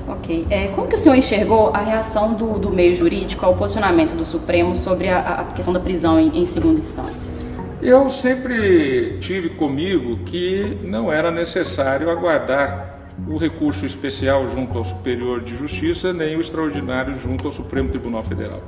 Ok. Como que o senhor enxergou a reação do meio jurídico ao posicionamento do Supremo sobre a questão da prisão em segunda instância? Eu sempre tive comigo que não era necessário aguardar o recurso especial junto ao Superior de Justiça, nem o extraordinário junto ao Supremo Tribunal Federal.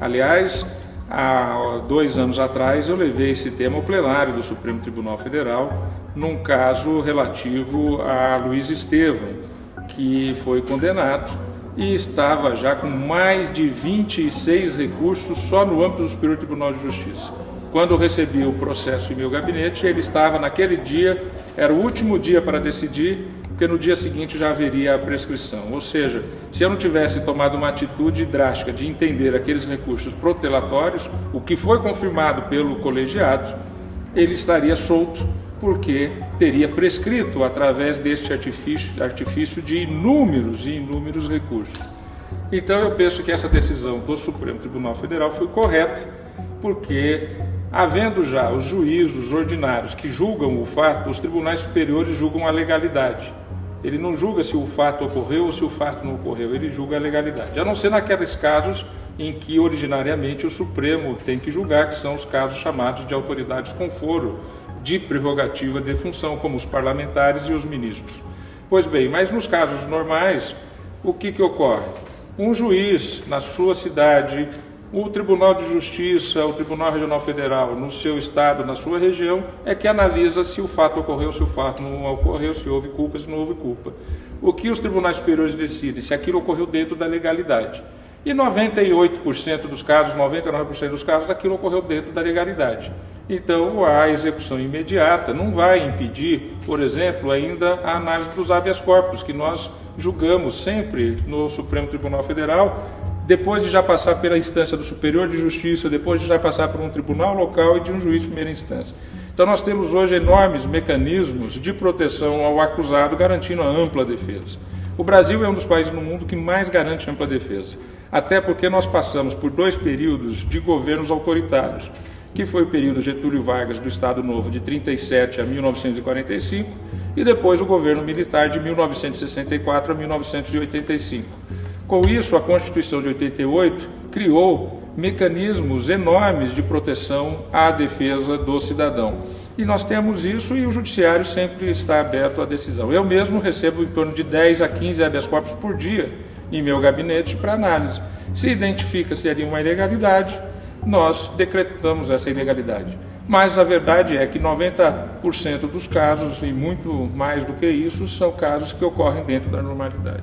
Aliás, há 2 anos atrás eu levei esse tema ao plenário do Supremo Tribunal Federal, num caso relativo a Luiz Estevam, que foi condenado e estava já com mais de 26 recursos só no âmbito do Superior Tribunal de Justiça. Quando eu recebi o processo em meu gabinete, ele estava naquele dia, era o último dia para decidir, porque no dia seguinte já haveria a prescrição. Ou seja, se eu não tivesse tomado uma atitude drástica de entender aqueles recursos protelatórios, o que foi confirmado pelo colegiado, ele estaria solto, porque teria prescrito através deste artifício de inúmeros e inúmeros recursos. Então eu penso que essa decisão do Supremo Tribunal Federal foi correta, porque havendo já os juízos ordinários que julgam o fato, os tribunais superiores julgam a legalidade. Ele não julga se o fato ocorreu ou se o fato não ocorreu, ele julga a legalidade. A não ser naqueles casos em que originariamente o Supremo tem que julgar, que são os casos chamados de autoridades com foro de prerrogativa de função, como os parlamentares e os ministros. Pois bem, mas nos casos normais, o que ocorre? Um juiz na sua cidade, o Tribunal de Justiça, o Tribunal Regional Federal, no seu estado, na sua região, é que analisa se o fato ocorreu, se o fato não ocorreu, se houve culpa, se não houve culpa. O que os tribunais superiores decidem? Se aquilo ocorreu dentro da legalidade. E 98% dos casos, 99% dos casos, aquilo ocorreu dentro da legalidade. Então, a execução imediata não vai impedir, por exemplo, ainda a análise dos habeas corpus, que nós julgamos sempre no Supremo Tribunal Federal, depois de já passar pela instância do Superior de Justiça, depois de já passar por um tribunal local e de um juiz de primeira instância. Então nós temos hoje enormes mecanismos de proteção ao acusado, garantindo a ampla defesa. O Brasil é um dos países no mundo que mais garante ampla defesa, até porque nós passamos por 2 períodos de governos autoritários, que foi o período Getúlio Vargas do Estado Novo de 1937 a 1945 e depois o governo militar de 1964 a 1985. Com isso, a Constituição de 88 criou mecanismos enormes de proteção à defesa do cidadão. E nós temos isso e o judiciário sempre está aberto à decisão. Eu mesmo recebo em torno de 10 a 15 habeas corpus por dia em meu gabinete para análise. Se identifica-se ali uma ilegalidade, nós decretamos essa ilegalidade. Mas a verdade é que 90% dos casos, e muito mais do que isso, são casos que ocorrem dentro da normalidade.